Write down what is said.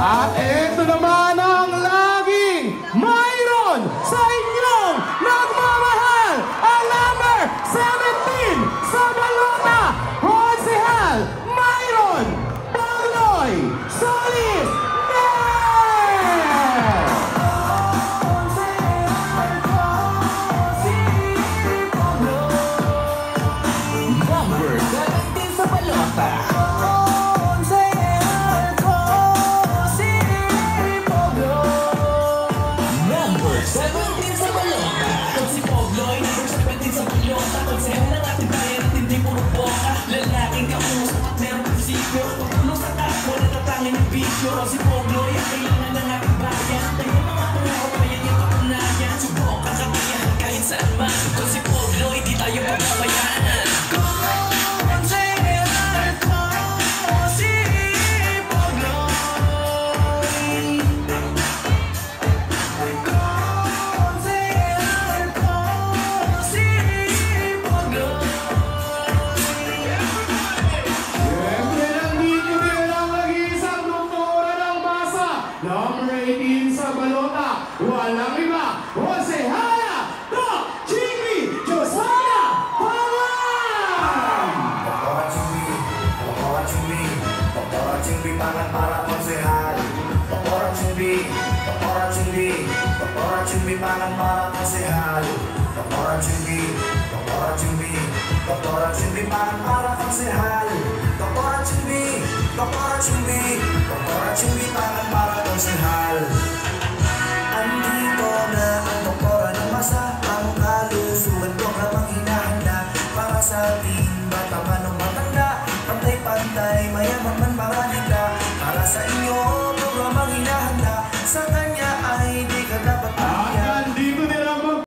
At ito naman ang laging mayroon sa inyong nagmamahal, ang number 17 sa balota, Konsehal Myron Pauloy Solis Number 17 sa balota. Si Pogloy, ang kailangan ng ating bayan. Tayo mga pangako, bayan yung katunayan. Subok ang kakayahan kahit saan man. Kung si Pogloy, di tayo pagpapayanan. Number 18 sa balota, walang iba, Konsehal Doc Chingby Josiah Pawan! Doktora Chingby, pangat para Konsehal. Doktora Chingby, pangat para Konsehal. Doktora Chingby, pangat para Konsehal. Doktora Chingby, pangat para Konsehal. Andito na ang doktora ng masa, ang kalusugan ko habang hinahanda para sa ating bata man o matanda, pantay-pantay, mayaman